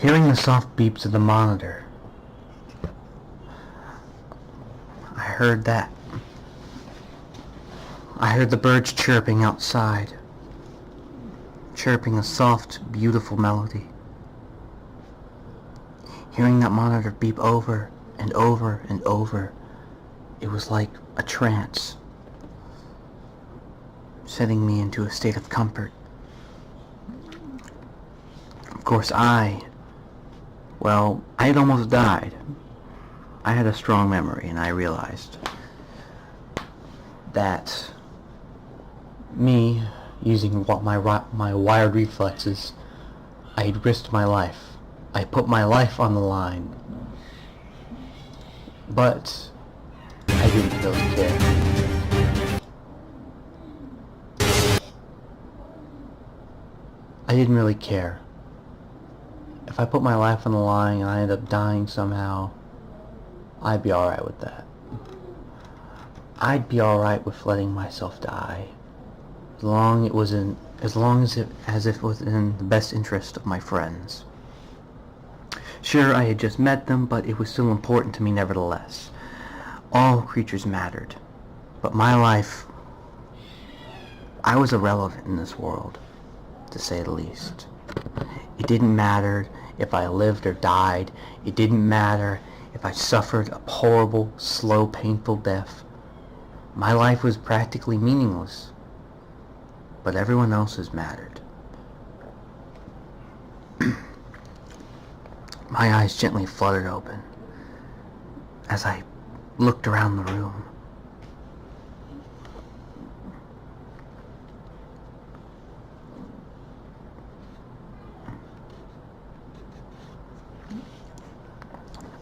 Hearing the soft beeps of the monitor, I heard that. I heard the birds chirping outside, chirping a soft, beautiful melody. Hearing that monitor beep over and over and over, it was like a trance, setting me into a state of comfort. Of course, I had almost died. I had a strong memory, and I realized that me using my wired reflexes, I had risked my life. I put my life on the line. But I didn't really care. I didn't really care. If I put my life on the line and I ended up dying somehow, I'd be alright with that. I'd be alright with letting myself die, as long as it was in the best interest of my friends. Sure, I had just met them, but it was still important to me nevertheless. All creatures mattered, but my life, I was irrelevant in this world, to say the least. It didn't matter if I lived or died. It didn't matter if I suffered a horrible, slow, painful death. My life was practically meaningless, but everyone else's mattered. My eyes gently fluttered open as I looked around the room.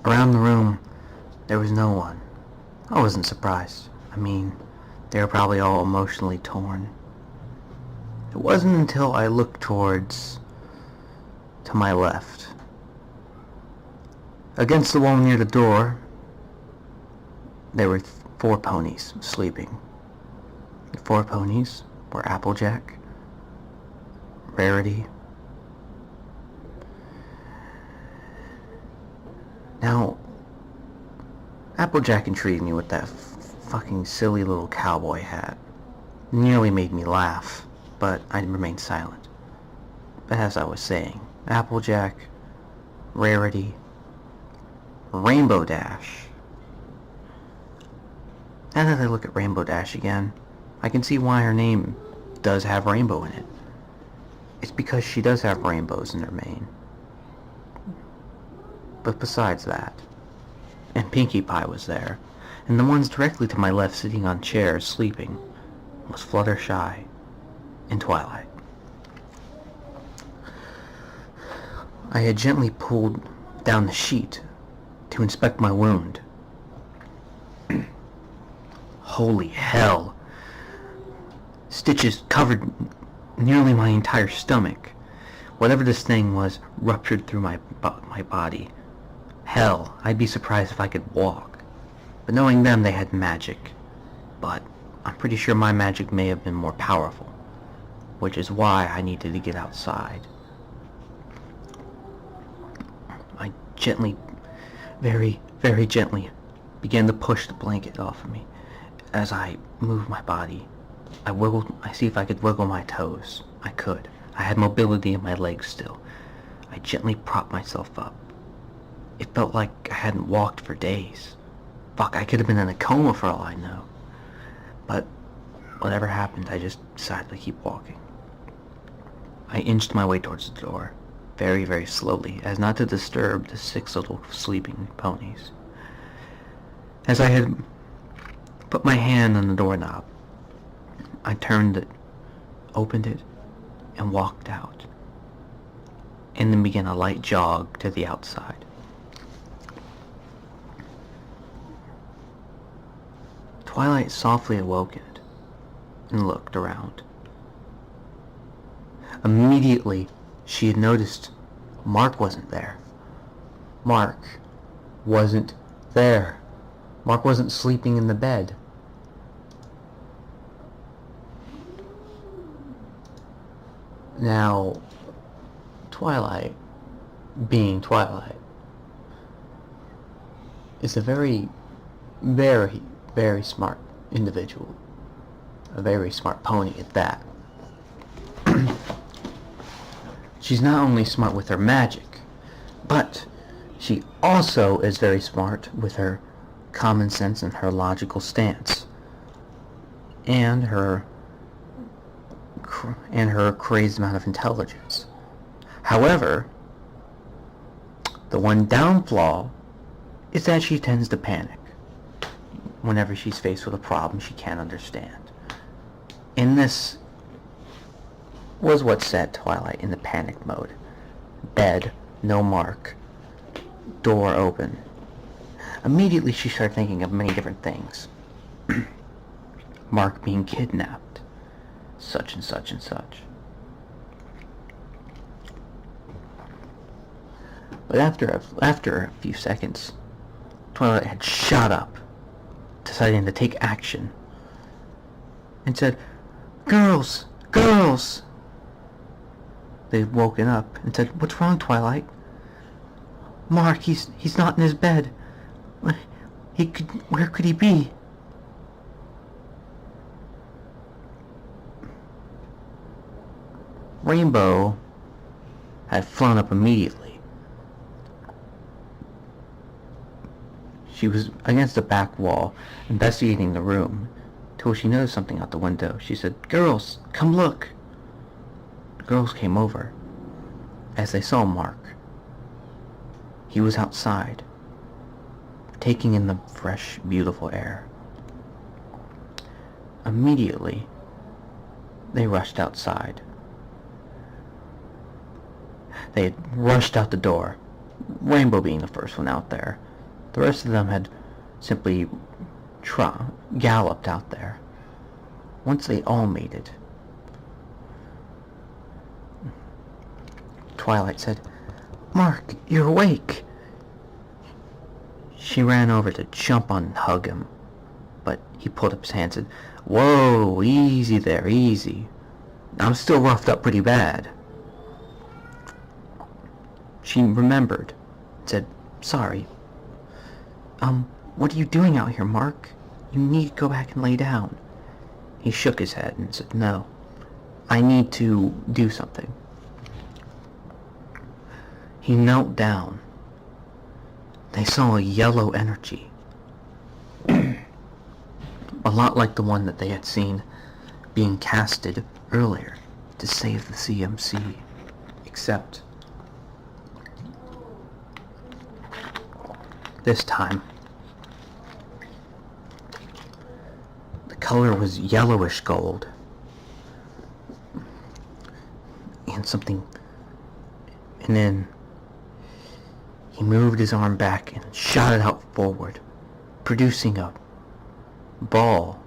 Around the room, there was no one. I wasn't surprised. I mean, they were probably all emotionally torn. It wasn't until I looked to my left. Against the wall near the door, there were 4 ponies sleeping. The 4 ponies were Applejack, Rarity. Now, Applejack intrigued me with that fucking silly little cowboy hat. It nearly made me laugh, but I remained silent. But as I was saying, Applejack, Rarity, Rainbow Dash. Now that I look at Rainbow Dash again, I can see why her name does have rainbow in it. It's because she does have rainbows in her mane. But besides that, and Pinkie Pie was there, and the ones directly to my left sitting on chairs sleeping was Fluttershy and Twilight. I had gently pulled down the sheet to inspect my wound. Holy hell! Stitches covered nearly my entire stomach. Whatever this thing was ruptured through my body. Hell, I'd be surprised if I could walk. But knowing them, they had magic. But I'm pretty sure my magic may have been more powerful, which is why I needed to get outside. I gently, very, very gently, began to push the blanket off of me. As I moved my body, I see if I could wiggle my toes. I could. I had mobility in my legs still. I gently propped myself up. It felt like I hadn't walked for days. Fuck, I could have been in a coma for all I know. But whatever happened, I just decided to keep walking. I inched my way towards the door, very, very slowly, as not to disturb the 6 little sleeping ponies. As I had put my hand on the doorknob, I turned it, opened it, and walked out, and then began a light jog to the outside. Twilight softly awakened and looked around. Immediately, she had noticed Mark wasn't there. Mark wasn't there. Mark wasn't sleeping in the bed. Now, Twilight, being Twilight, is a very, very, very smart individual. A very smart pony at that. She's not only smart with her magic, but she also is very smart with her common sense and her logical stance. And her crazy amount of intelligence. However, the one downfall is that she tends to panic whenever she's faced with a problem she can't understand. And this was what set Twilight in the panic mode. Bed, no Mark. Door open. Immediately she started thinking of many different things. Mark being kidnapped. Such and such and such. But after a few seconds, Twilight had shot up, deciding to take action, and said, "Girls! Girls!" They'd woken up and said, "What's wrong, Twilight?" "Mark, he's not in his bed. Where could he be?" Rainbow had flown up immediately. She was against the back wall, investigating the room, till she noticed something out the window. She said, "Girls, come look." The girls came over, as they saw Mark. He was outside, taking in the fresh, beautiful air. Immediately, they rushed outside. They had rushed out the door, Rainbow being the first one out there. The rest of them had simply galloped out there. Once they all made it, Twilight said, "Mark, you're awake." She ran over to jump on and hug him, but he pulled up his hand and said, "Whoa, easy there, easy. I'm still roughed up pretty bad." She remembered and said, "Sorry. What are you doing out here, Mark? You need to go back and lay down." He shook his head and said, "No, I need to do something." He knelt down. They saw a yellow energy, a lot like the one that they had seen being casted earlier to save the CMC, except this time the color was yellowish gold, and then he moved his arm back and shot it out forward, producing a ball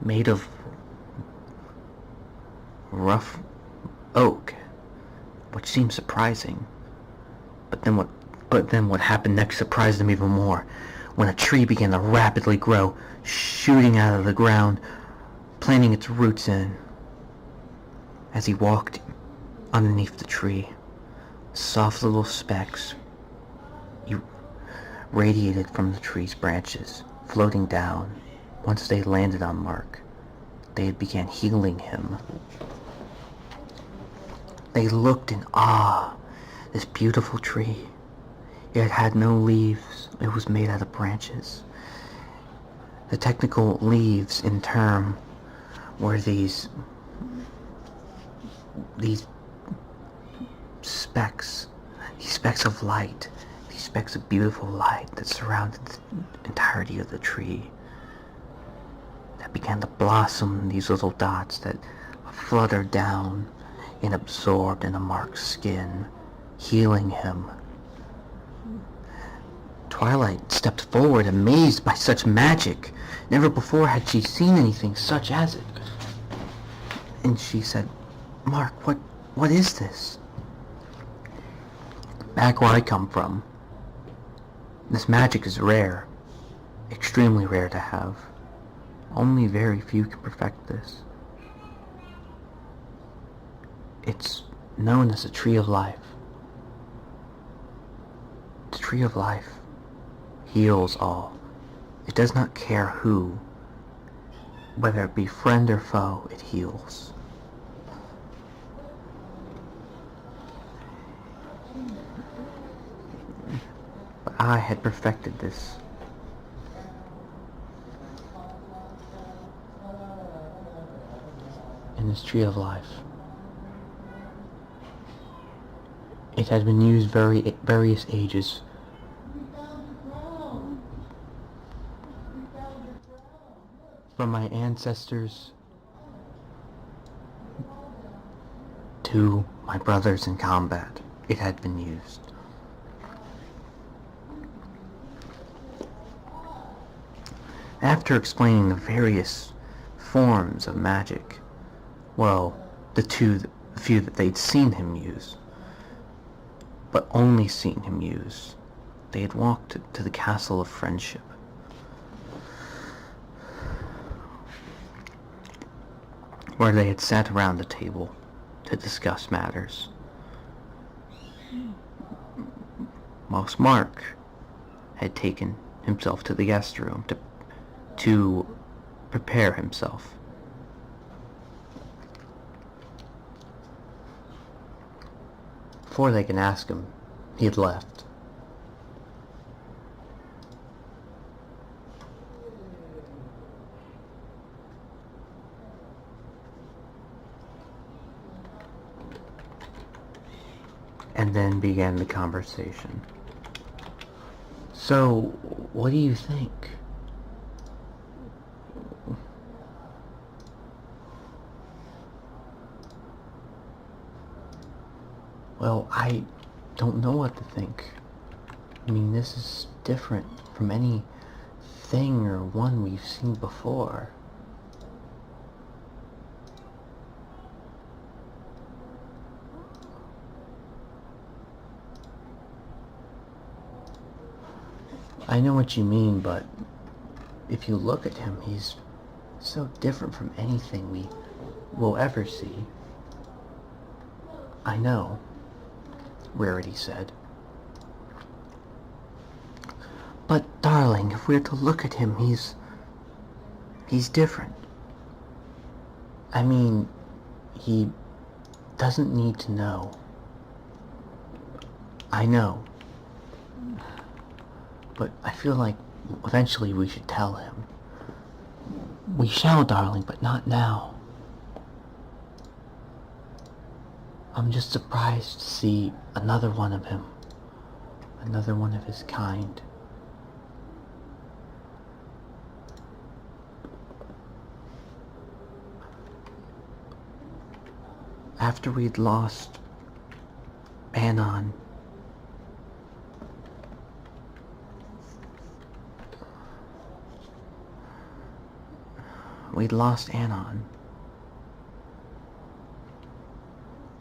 made of rough oak, which seemed surprising. But then what happened next surprised him even more, when a tree began to rapidly grow, shooting out of the ground, planting its roots in. As he walked underneath the tree, soft little specks radiated from the tree's branches, floating down. Once they landed on Mark, they began healing him. They looked in awe. This beautiful tree. It had no leaves. It was made out of branches. The technical leaves in term were these specks of light, these specks of beautiful light that surrounded the entirety of the tree, that began to blossom, these little dots that fluttered down and absorbed into Mark's skin, healing him. Twilight stepped forward, amazed by such magic. Never before had she seen anything such as it. And she said, "Mark, what is this?" "Back where I come from, this magic is rare, extremely rare to have. Only very few can perfect this. It's known as the Tree of Life. The Tree of Life heals all. It does not care who, whether it be friend or foe, it heals. But I had perfected this. In this Tree of Life. It had been used various ages. From my ancestors to my brothers in combat, it had been used. After explaining the various forms of magic, well, the few that they'd seen him use, but only seen him use, they had walked to the Castle of Friendship. Where they had sat around the table to discuss matters. Whilst Mark had taken himself to the guest room to prepare himself. Before they can ask him, he had left. And then began the conversation. So, what do you think? Well, I don't know what to think. I mean, this is different from any thing or one we've seen before. I know what you mean, but if you look at him, he's so different from anything we will ever see. I know, Rarity said. But, darling, if we're to look at him, he's different. I mean, he doesn't need to know. I know. But I feel like eventually we should tell him. We shall, darling, but not now. I'm just surprised to see another one of him. Another one of his kind. After we'd lost Anon,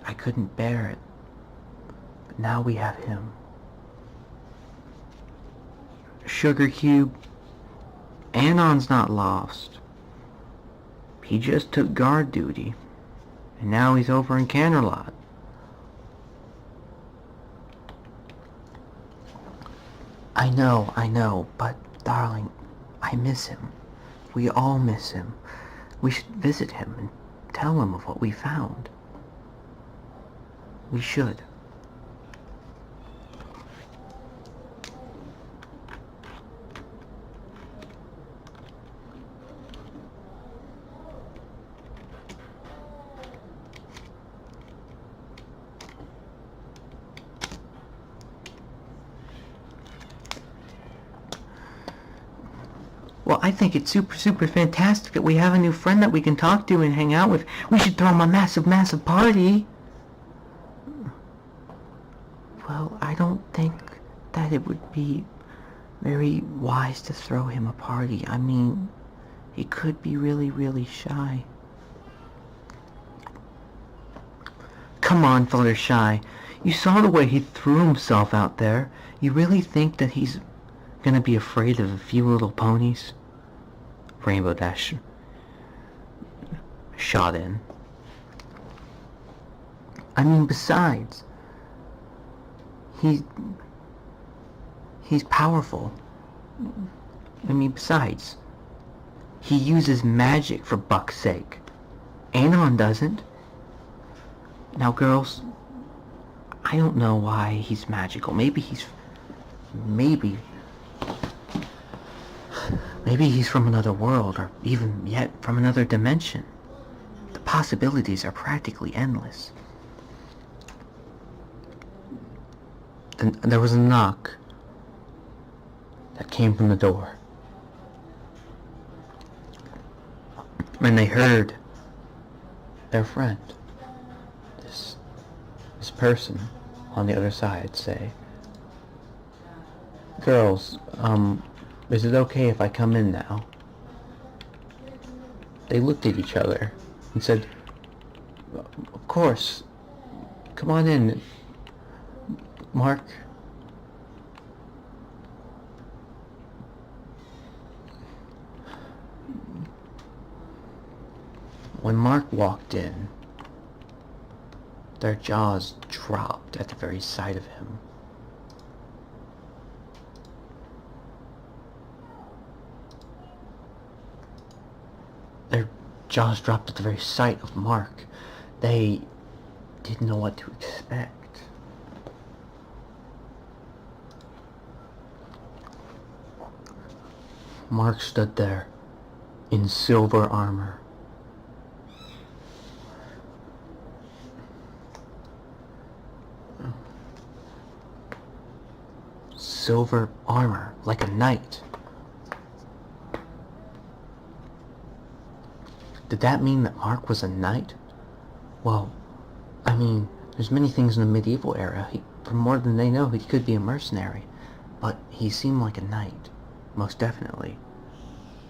I couldn't bear it, but now we have him. Sugar Cube, Anon's not lost. He just took guard duty, and now he's over in Canterlot. I know, but darling, I miss him. We all miss him. We should visit him and tell him of what we found. We should. Well, I think it's super fantastic that we have a new friend that we can talk to and hang out with. We should throw him a massive party. Well, I don't think that it would be very wise to throw him a party. I mean, he could be really shy. Come on, Fluttershy. You saw the way he threw himself out there. You really think that he's gonna be afraid of a few little ponies? Rainbow Dash shot in. I mean, besides, he's powerful. I mean, besides, he uses magic, for buck's sake. Anon doesn't. Now, girls, I don't know why he's magical. Maybe he's from another world, or even yet from another dimension. The possibilities are practically endless. And there was a knock that came from the door. And they heard their friend, this person on the other side, say, "Girls, is it okay if I come in now?" They looked at each other and said, "Of course, come on in, Mark." When Mark walked in, their jaws dropped at the very sight of him. Their jaws dropped at the very sight of Mark. They didn't know what to expect. Mark stood there in silver armor. Silver armor, like a knight. Did that mean that Mark was a knight? Well, I mean, there's many things in the medieval era. For more than they know, he could be a mercenary. But he seemed like a knight. Most definitely.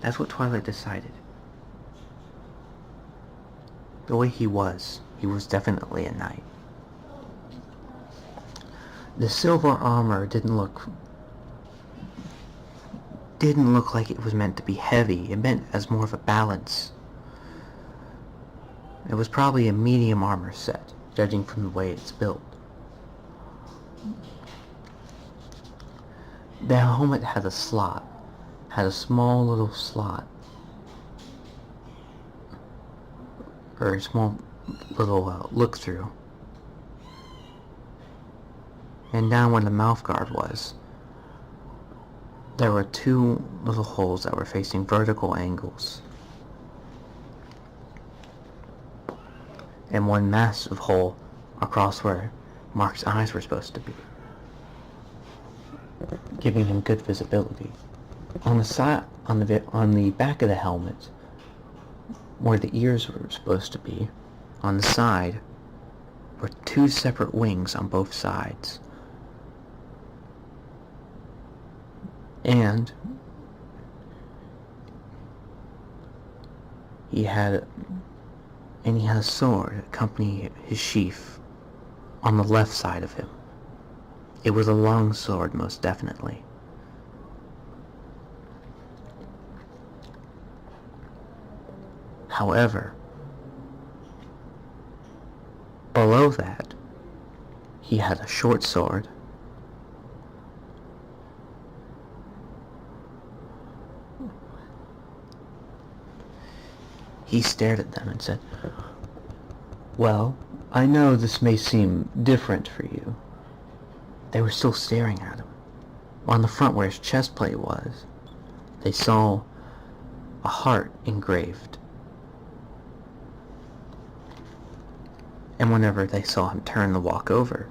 That's what Twilight decided. The way he was definitely a knight. The silver armor didn't look like it was meant to be heavy. It meant as more of a balance. It was probably a medium armor set, judging from the way it's built. The helmet had a slot, had a small little slot, or a small little look-through. And down where the mouthguard was, there were two little holes that were facing vertical angles. And one massive hole across where Mark's eyes were supposed to be, giving him good visibility. On the back of the helmet, where the ears were supposed to be, on the side, were two separate wings on both sides. And he had a sword accompanying his sheath on the left side of him. It was a long sword, most definitely. However, below that, he had a short sword, he stared at them and said, "Well, I know this may seem different for you." They were still staring at him. On the front where his chest plate was, they saw a heart engraved. And whenever they saw him turn to walk over,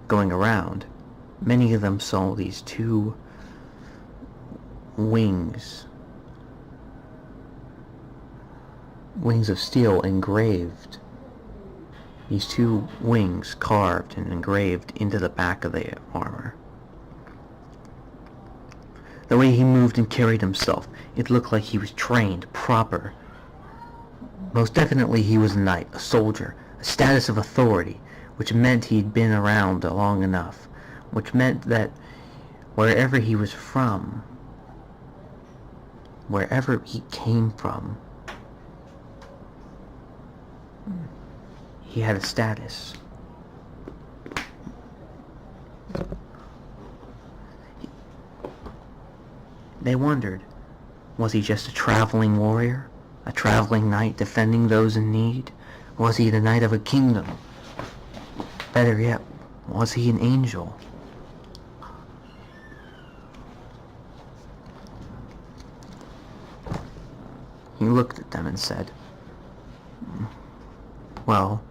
going around, many of them saw these two wings of steel engraved. These two wings carved and engraved into the back of the armor. The way he moved and carried himself, it looked like he was trained proper. Most definitely he was a knight, a soldier, a status of authority, which meant he'd been around long enough, which meant that wherever he was from, wherever he came from, he had a status. They wondered, was he just a traveling warrior? A traveling knight defending those in need? Was he the knight of a kingdom? Better yet, was he an angel? He looked at them and said, "Well,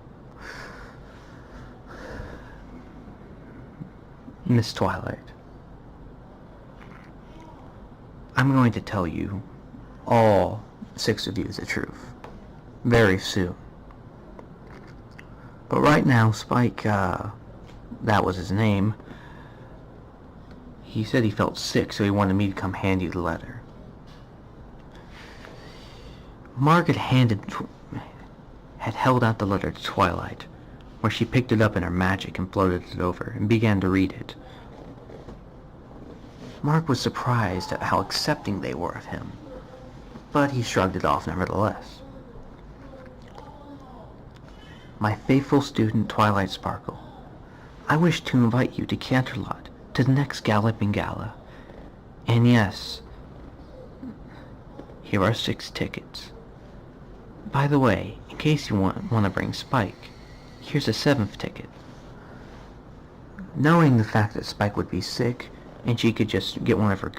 Miss Twilight, I'm going to tell you, all 6 of you, the truth, very soon. But right now, Spike, that was his name, he said he felt sick, so he wanted me to come hand you the letter." Mark had held out the letter to Twilight, where she picked it up in her magic and floated it over, and began to read it. Mark was surprised at how accepting they were of him, but he shrugged it off nevertheless. "My faithful student Twilight Sparkle, I wish to invite you to Canterlot, to the next Galloping Gala. And yes, here are 6 tickets. By the way, in case you want to bring Spike, here's a 7th ticket." Knowing the fact that Spike would be sick, and she could just get one of her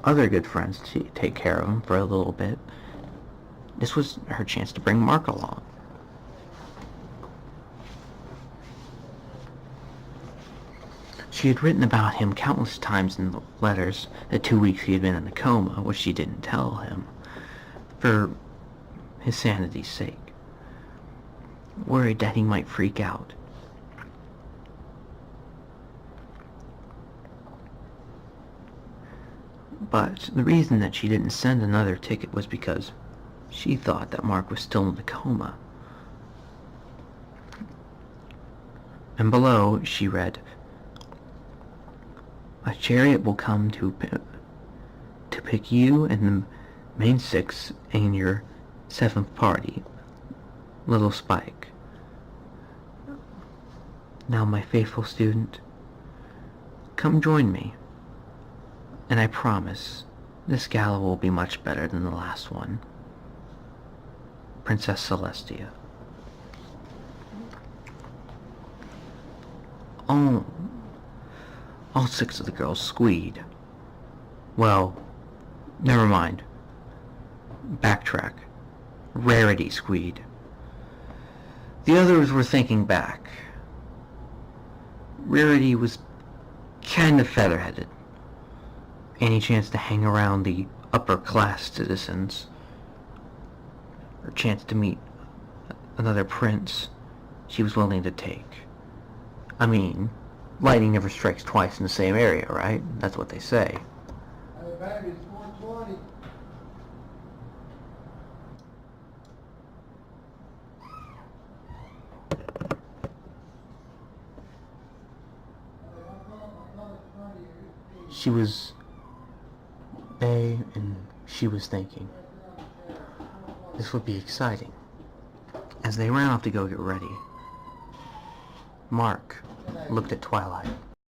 other good friends to take care of him for a little bit, this was her chance to bring Mark along. She had written about him countless times in the letters the 2 weeks he had been in a coma, which she didn't tell him, for his sanity's sake, worried that he might freak out. But the reason that she didn't send another ticket was because she thought that Mark was still in the coma. And below she read, "A chariot will come to pick you and the main 6 in your 7th party, little Spike. Now, my faithful student, come join me, and I promise this gala will be much better than the last one. Princess Celestia." All 6 of the girls squeed. Well, never mind. Backtrack. Rarity squeed. The others were thinking back. Rarity was kind of featherheaded. Any chance to hang around the upper-class citizens, or chance to meet another prince, she was willing to take. I mean, lightning never strikes twice in the same area, right? That's what they say. Hey, baby, it's 4:20. She was Bay, and she was thinking, this would be exciting. As they ran off to go get ready, Mark looked at Twilight.